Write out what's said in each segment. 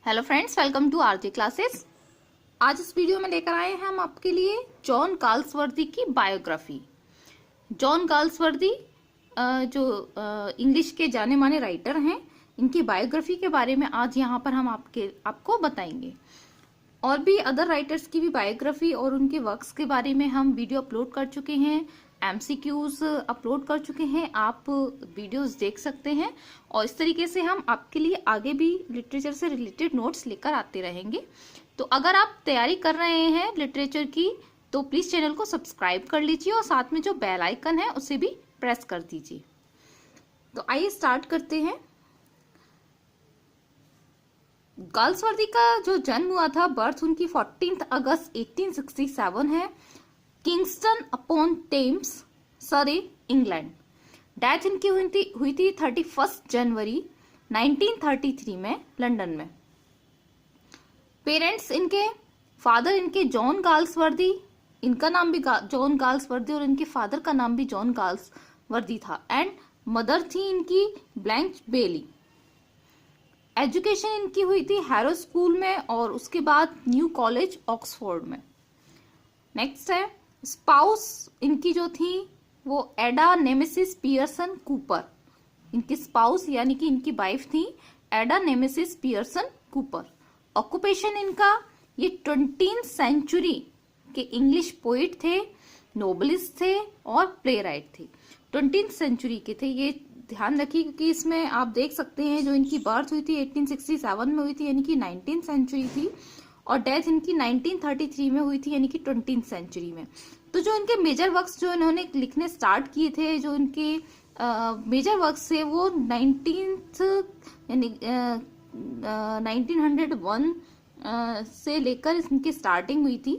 Hello friends, welcome to RJ classes. आज इस video में लेकर आए हैं हम आपके लिए जॉन गाल्सवर्दी की बायोग्राफी। जॉन गाल्सवर्दी जो इंग्लिश के जाने माने राइटर हैं, इनकी बायोग्राफी के बारे में आज यहाँ पर हम आपको बताएंगे। और भी अदर राइटर्स की भी बायोग्राफी और उनके वर्क्स के बारे में हम वीडियो अपलोड कर चुके हैं, एमसीक्यूज अपलोड कर चुके हैं, आप वीडियोस देख सकते हैं। और इस तरीके से हम आपके लिए आगे भी लिटरेचर से रिलेटेड नोट्स लेकर आते रहेंगे। तो अगर आप तैयारी कर रहे हैं लिटरेचर की तो प्लीज चैनल को सब्सक्राइब कर लीजिए और साथ में जो बेल आइकन है उसे भी प्रेस कर दीजिए। तो आइए स्टार्ट करते हैं। गाल्सवर्दी का जो जन्म हुआ था, बर्थ उनकी 14 अगस्त 1867 है, किंगस्टन अपॉन टेम्स, सरे, इंग्लैंड। डेथ इनकी हुई थी 31 जनवरी 1933 में, लंदन में। पेरेंट्स इनके, फादर इनके जॉन गाल्सवर्दी, इनका नाम भी जॉन गाल्सवर्दी और इनके फादर का नाम भी जॉन गाल्सवर्दी था। एंड मदर थी इनकी ब्लैंच बेली। एजुकेशन इनकी हुई थी हैरो स्कूल में और उसके बाद न्यू कॉलेज ऑक्सफोर्ड में। नेक्स्ट है स्पाउस इनकी जो थी वो एडा नेमेसिस पियर्सन कूपर। इनकी स्पाउस यानी कि इनकी वाइफ थी एडा नेमेसिस पियर्सन कूपर। ऑक्यूपेशन इनका, ये 20th सेंचुरी के इंग्लिश पोइट थे, नोबलिस्ट थे और प्ले राइट थे। 20th सेंचुरी के थे, ये ध्यान रखिए क्योंकि इसमें आप देख सकते हैं जो इनकी बर्थ हुई थी 1867 में हुई थी, यानी कि 19th सेंचुरी थी, और डेथ इनकी 1933 में हुई थी, यानी कि 20th सेंचुरी में। तो जो इनके मेजर वर्क्स जो इन्होंने लिखने स्टार्ट किए थे, जो इनके मेजर वर्क्स थे वो 1901 से लेकर इनकी स्टार्टिंग हुई थी।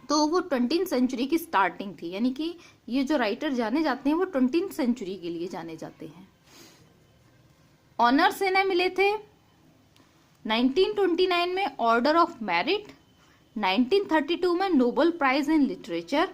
तो वो 20th सेंचुरी की स्टार्टिंग थी, यानी कि ये जो राइटर जाने जाते हैं वो 20th सेंचुरी के लिए जाने जाते हैं। ऑनर्स इन्हें मिले थे 1929 में ऑर्डर ऑफ मेरिट, 1932 में नोबेल प्राइज इन लिटरेचर।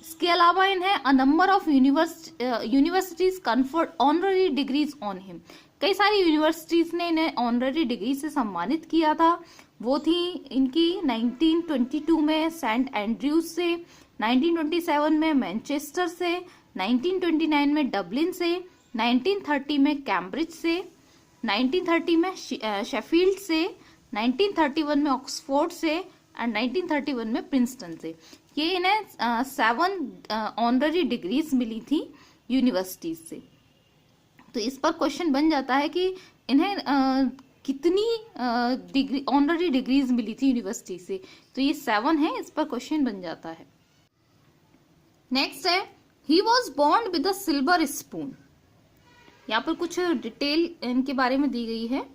इसके अलावा इन्हें a number of universities conferred honorary degrees on him. कई सारी यूनिवर्सिटीज ने इन्हें ऑनररी डिग्री से सम्मानित किया था। वो थी इनकी 1922 में सेंट एंड्रयूज से, 1927 में मैनचेस्टर से, 1929 में डबलिन से, 1930 में कैम्ब्रिज से, 1930 में शेफील्ड से, 1931 में ऑक्सफोर्ड से एंड 1931 में प्रिंसटन से। ये इन्हें 7 ऑनररी डिग्रीज मिली थी यूनिवर्सिटीज से। तो इस पर क्वेश्चन बन जाता है कि इन्हें कितनी डिग्री ऑनररी डिग्रीज मिली थी यूनिवर्सिटी से। तो ये 7 है, इस पर क्वेश्चन बन जाता है। नेक्स्ट है ही was born with a silver spoon. यहाँ पर कुछ डिटेल इनके बारे में दी गई है।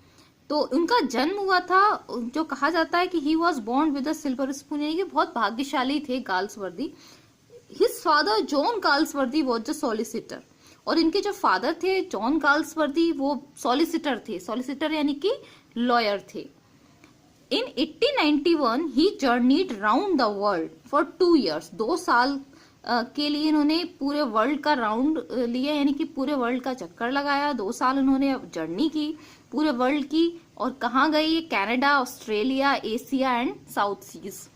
तो उनका जन्म हुआ था, जो कहा जाता है कि he was born with a silver spoon, यानी कि बहुत भाग्यशाली थे Galsworthy. His father John Galsworthy was the solicitor, और इनके जो फादर थे जॉन गाल्सवर्दी वो सॉलिसिटर थे। सॉलिसिटर यानी कि लॉयर थे। In 1891 he journeyed round the world for 2 years। 2 साल के लिए इन्होंने पूरे वर्ल्ड का राउंड लिया, यानी कि पूरे वर्ल्ड का चक्कर लगाया। 2 साल उन्होंने जर्नी की पूरे वर्ल्ड की। और कहाँ गए ये? Canada, Australia, Asia and South seas.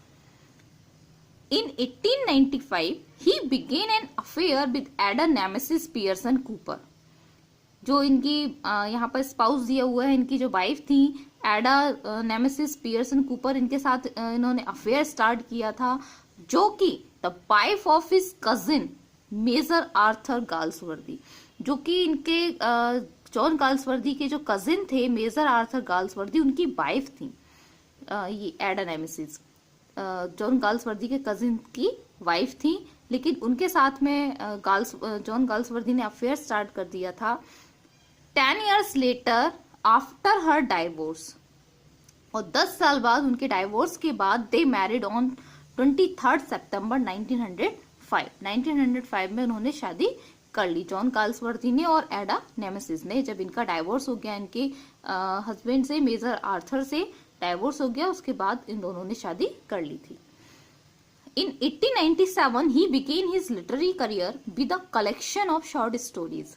In 1895, he began an affair with Ada Nemesis Pearson Cooper। जो इनकी यहाँ पर स्पाउस दिया हुआ है, इनकी जो वाइफ थी एडा नेमेसिस पियर्सन कूपर, इनके साथ इन्होंने अफेयर स्टार्ट किया था, जो कि the wife of his cousin Major Arthur Galsworthy, जो कि इनके जॉन गाल्सवर्दी के जो कजिन थे मेजर आर्थर गाल्सवर्दी, उनकी वाइफ थी ये एडा नेमेसिस। जॉन गाल्सवर्दी के कजिन की वाइफ थी, लेकिन उनके साथ में जॉन गाल्सवर्दी ने अफेयर स्टार्ट कर दिया था। 10 years later after her divorce, और 10 साल बाद उनके डाइवोर्स के बाद दे मैरिड ऑन 23 सितंबर 1905। 1905 में उन्होंने शादी कर ली, जॉन गाल्सवर्दी ने और एडा नेमेसिस ने। जब इनका डाइवोर्स हो गया, इनके हस्बैंड से, मेजर आर्थर से डाइवोर्स हो गया, उसके बाद इन दोनों ने शादी कर ली थी। In 1897 he began his literary career with a collection of short stories।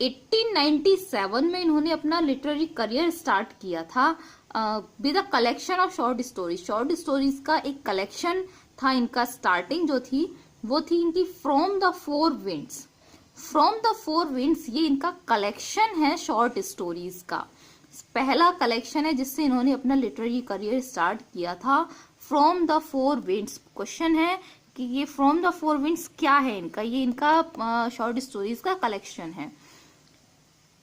1897 में इन्होंने अपना लिटरेरी करियर स्टार्ट किया था with a collection of short stories. Short stories का एक कलेक्शन था इनका। स्टार्टिंग जो थी वो थी इनकी from the four winds. From the four winds ये इनका कलेक्शन है शॉर्ट स्टोरीज का। पहला कलेक्शन है जिससे इन्होंने अपना लिटरेरी करियर स्टार्ट किया था। From the four winds, question है कि ये फ्रॉम द फोर विंड्स क्या है इनका? ये इनका शॉर्ट स्टोरीज का कलेक्शन है।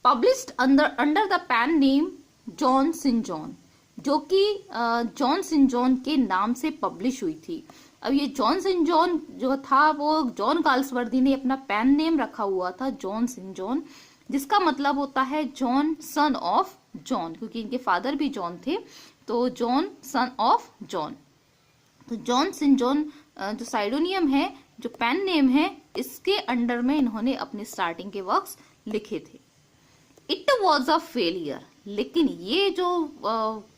Published under the pen name John Sinjohn, जो कि जॉन सिन जॉन के नाम से पब्लिश हुई थी। अब ये जॉन सिन जॉन जो था वो जॉन गाल्सवर्दी ने अपना पेन नेम रखा हुआ था जॉन सिन जॉन, जिसका मतलब होता है जॉन सन ऑफ जॉन, क्योंकि इनके फादर भी जॉन थे, तो जॉन सन ऑफ जॉन। तो जॉन सिन जॉन जो साइडोनियम है, जो पेन नेम है, इसके अंडर में इन्होंने अपने स्टार्टिंग के वर्क्स लिखे थे। इट वॉज अ फेलियर, लेकिन ये जो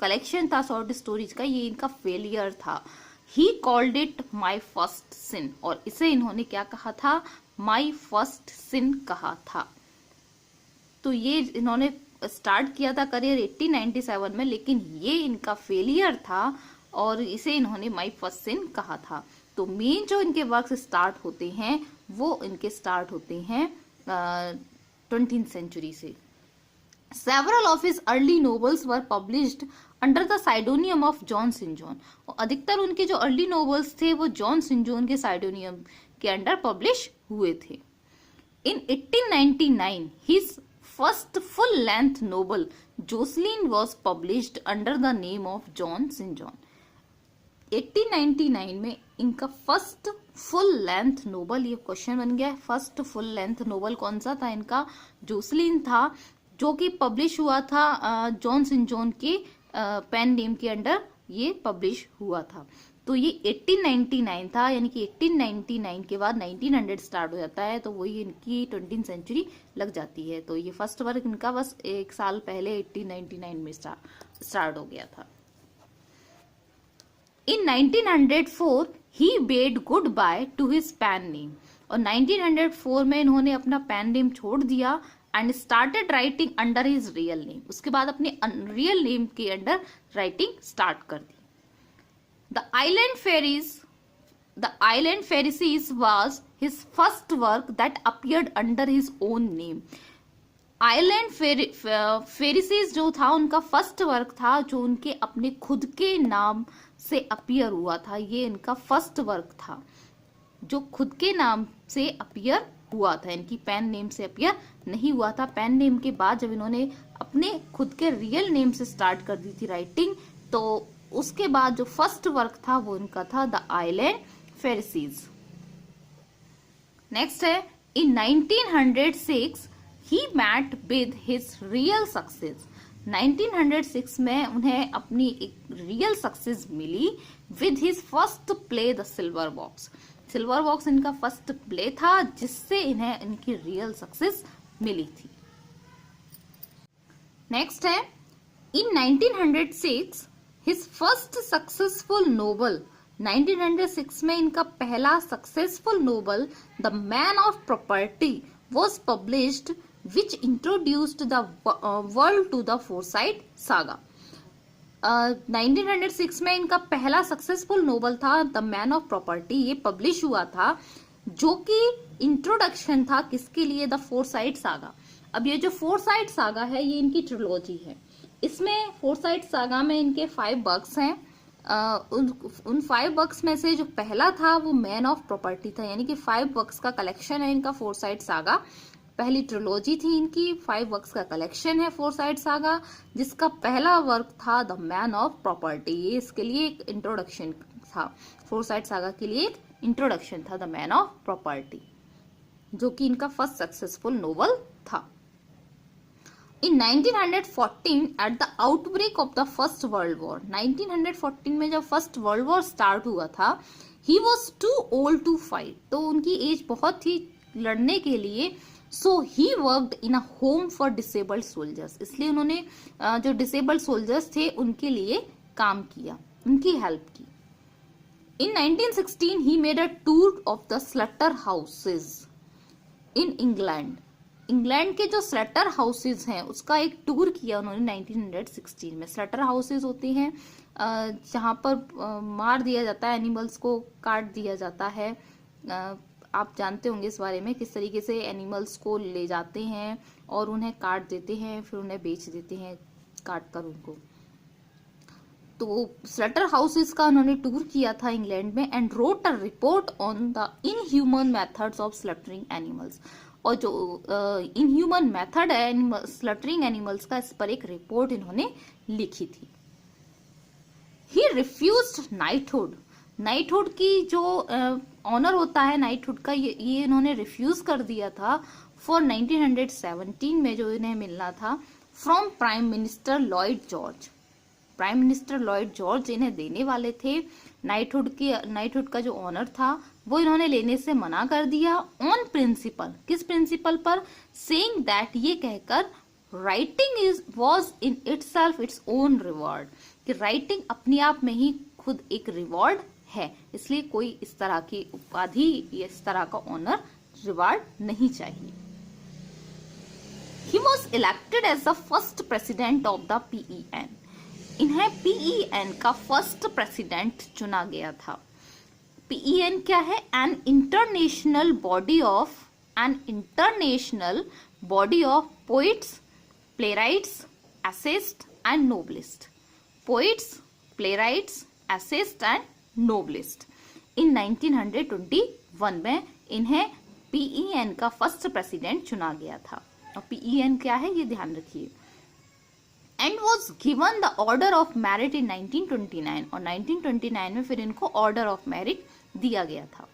कलेक्शन था शॉर्ट स्टोरीज का, ये इनका फेलियर था। He called it my first sin, और इसे इन्होंने क्या कहा था? माई फर्स्ट सिन कहा था। तो ये इन्होंने स्टार्ट किया था करियर 1897 में, लेकिन ये इनका फेलियर था और इसे इन्होंने माई फर्स्ट सिन कहा था। तो मेन जो इनके वर्क्स स्टार्ट होते हैं वो इनके स्टार्ट होते हैं 20th सेंचुरी से। Several of his early novels were published under the pseudonym of John St. John। और अधिकतर उनके जो अर्ली नॉवेल्स थे वो जॉन सिन जॉन के साइडोनियम के अंडर पब्लिश हुए थे। In 1899 his first full length novel Jocelyn was published under the name of John St. John। 1899 में इनका फर्स्ट फुल लेंथ नोवेल, ये क्वेश्चन बन गया, फर्स्ट फुल लेंथ नोवेल कौन सा था इनका? जोसलिन था, जो कि पब्लिश हुआ था जॉन सिन जॉन के पेन नेम के अंडर ये पब्लिश हुआ था। तो ये 1899 था, यानी कि 1899 के बाद 1900 स्टार्ट हो जाता है, तो वही इनकी 20th सेंचुरी लग जाती है। तो ये फर्स्ट वर्क इनका बस एक साल पहले 1899 में स्टार्ट हो गया था। In 1904 he bade goodbye to his pen name, और 1904 में इन्होंने अपना पेन नेम छोड़ दिया and started writing under his real name. उसके बाद अपने रियल नेम के अंडर राइटिंग स्टार्ट कर दी। The Island Pharisees was his first work that appeared under his own name. Island Pharisees जो था उनका फर्स्ट वर्क था जो उनके अपने खुद के नाम से अपीयर हुआ था। ये इनका फर्स्ट वर्क था जो खुद के नाम से अपीयर हुआ था, इनकी पेन नेम से अपीयर नहीं हुआ था। पेन नेम के बाद जब इन्होंने अपने खुद के रियल नेम से स्टार्ट कर दी थी राइटिंग, तो उसके बाद जो फर्स्ट वर्क था वो इनका था द आइलैंड फेरिसीज। नेक्स्ट है in 1906 he met with his real success. 1906 में उन्हें अपनी एक रियल सक्सेस मिली with his first play the Silver Box. Silver Box इनका फर्स्ट प्ले था जिससे इन्हें इनकी रियल सक्सेस मिली थी। नेक्स्ट है in 1906 his first successful novel. 1906 में इनका पहला successful novel the man of property was published which introduced the world to the Forsyte saga। 1906 में इनका पहला सक्सेसफुल नोवेल था द मैन ऑफ प्रॉपर्टी, ये पब्लिश हुआ था, जो कि इंट्रोडक्शन था किसके लिए? The foresight saga. अब ये जो फोरसाइट सागा है ये इनकी ट्रिलॉजी है। इसमें फोरसाइट सागा में इनके 5 वर्क्स हैं। उन 5 वर्क्स में से जो पहला था वो मैन ऑफ प्रॉपर्टी था, यानी कि 5 वर्क्स का कलेक्शन है इनका फोरसाइट सागा। पहली ट्रिलॉजी थी इनकी, 5 वर्क्स का कलेक्शन है फोरसाइट सागा, जिसका पहला वर्क था द मैन ऑफ प्रॉपर्टी। ये इसके लिए एक इंट्रोडक्शन था, फोरसाइट सागा के लिए एक इंट्रोडक्शन था द मैन ऑफ प्रॉपर्टी, जो कि इनका फर्स्ट सक्सेसफुल नोवेल था। In 1914 at the outbreak of the First World War, 1914 में जब फर्स्ट वर्ल्ड वॉर स्टार्ट हुआ था, he was too old to fight, तो उनकी एज बहुत थी लड़ने के लिए। So he worked in a home for disabled soldiers, इसलिए उन्होंने जो डिसेबल्ड सोल्जर्स थे उनके लिए काम किया, उनकी हेल्प की। इन 1916 he made a tour of the slaughter houses in England. England के जो स्लटर हाउसेज हैं उसका एक टूर किया उन्होंने 1916 में। स्लटर हाउसेज होते हैं जहाँ पर मार दिया जाता है, एनिमल्स को काट दिया जाता है। आप जानते होंगे इस बारे में, किस तरीके से एनिमल्स को ले जाते हैं और उन्हें काट देते हैं, फिर उन्हें बेच देते हैं काट कर उनको। तो स्लटर हाउसेस का उन्होंने टूर किया था इंग्लैंड में and wrote a report on the inhuman methods of slaughtering animals. और जो इनह्यूमन मेथड है स्लटरिंग एनिमल्स का, इस पर एक रिपोर्ट इन्होंने लिखी थी। ही रिफ्यूज्ड नाइटहुड। नाइटहुड की जो ऑनर होता है नाइटहुड का, ये इन्होंने रिफ्यूज कर दिया था फॉर 1917 में जो इन्हें मिलना था from prime minister Lloyd George. Prime minister Lloyd George इन्हें देने वाले थे। नाइटहुड का जो ऑनर था वो इन्होंने लेने से मना कर दिया ऑन प्रिंसिपल। किस प्रिंसिपल पर? सेइंग दैट, ये कहकर writing was in itself its own reward, कि राइटिंग अपने आप में ही खुद एक रिवॉर्ड है, इसलिए कोई इस तरह की उपाधि या इस तरह का ऑनर रिवॉर्ड नहीं चाहिए। He was elected as the first president of the PEN. इन्हें PEN का फर्स्ट प्रेसिडेंट चुना गया था। PEN क्या है? An international body of poets, playwrights, essayist and novelist. Poets, playwrights, essayist and novelist. In 1921 में इन्हें PEN का फर्स्ट प्रेसिडेंट चुना गया था। और PEN क्या है ये ध्यान रखिए। And was given the order of merit in 1929, और 1929 में फिर इनको ऑर्डर ऑफ मेरिट दिया गया था।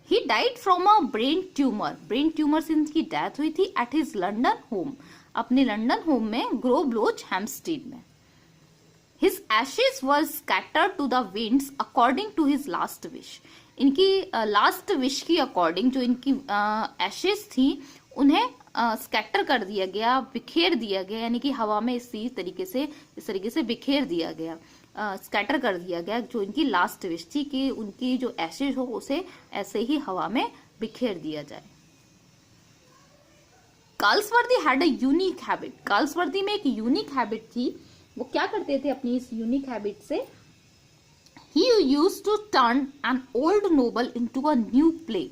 He died from a brain tumour. Brain tumour से इनकी डेथ हुई थी एट हिज लंदन होम, अपने लंदन होम में ग्रोव लोच हेम्पस्टेड में। His ashes were scattered to the winds according to his last wish. इनकी लास्ट विश की according जो इनकी एशेज थी उन्हें स्कैटर कर दिया गया, बिखेर दिया गया, यानी कि हवा में इस तरीके से बिखेर दिया गया, स्कैटर कर दिया गया। जो इनकी लास्ट विश थी कि उनकी जो एशेज हो उसे ऐसे ही हवा में बिखेर दिया जाए। Galsworthy had a unique habit. Galsworthy में एक यूनिक हैबिट थी। वो क्या करते थे अपनी इस यूनिक हैबिट से? He used to turn an old novel into a new play.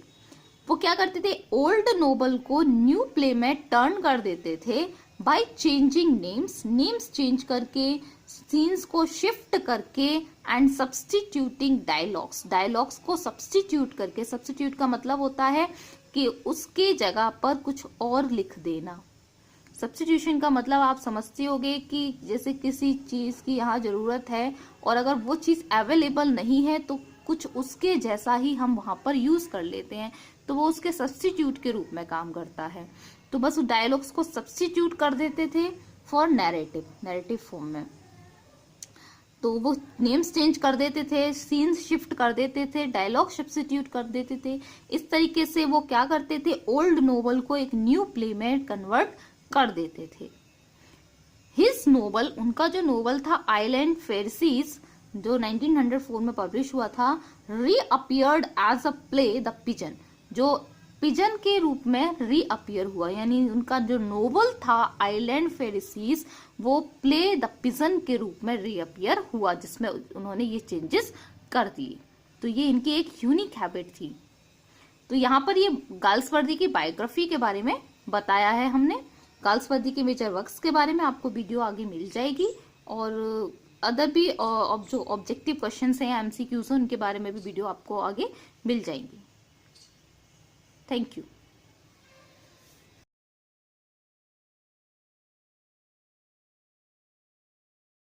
वो क्या करते थे? ओल्ड नोबल को न्यू प्ले में टर्न कर देते थे बाय चेंजिंग नेम्स चेंज करके, सीन्स को शिफ्ट करके, एंड सब्सटीट्यूटिंग डायलॉग्स को सब्सटीट्यूट करके। सब्सटीट्यूट का मतलब होता है कि उसके जगह पर कुछ और लिख देना। सब्सटीट्यूशन का मतलब आप समझते होंगे कि जैसे किसी चीज की यहाँ जरूरत है और अगर वो चीज अवेलेबल नहीं है तो कुछ उसके जैसा ही हम वहां पर यूज कर लेते हैं, तो वो उसके सब्सटीट्यूट के रूप में काम करता है। तो बस उस डायलॉग्स को सब्सटीट्यूट कर देते थे फॉर नैरेटिव फॉर्म में। तो वो नेम्स चेंज कर देते थे, सीन्स शिफ्ट कर देते थे, डायलॉग सब्सटीट्यूट कर देते थे। इस तरीके से वो क्या करते थे? ओल्ड नोवेल को एक न्यू प्ले में कन्वर्ट कर देते थे। हिज नोवेल, उनका जो नोवेल था आइलैंड फेरसीज, जो 1904 में पब्लिश हुआ था, reappeared as a play the Pigeon, जो पिजन के रूप में रीअपियर हुआ। यानी उनका जो नोवेल था आइलैंड फेरसीज वो प्ले द पिजन के रूप में रीअपियर हुआ, जिसमें उन्होंने ये चेंजेस कर दिए। तो ये इनकी एक यूनिक हैबिट थी। तो यहाँ पर ये गाल्सवर्दी की बायोग्राफी के बारे में बताया है हमने। गाल्सवर्दी के मेजर वर्क्स के बारे में आपको वीडियो आगे मिल जाएगी, और अदर भी जो ऑब्जेक्टिव क्वेश्चंस हैं, एमसीक्यूज हैं, उनके बारे में भी वीडियो आपको आगे मिल जाएंगी। Thank you.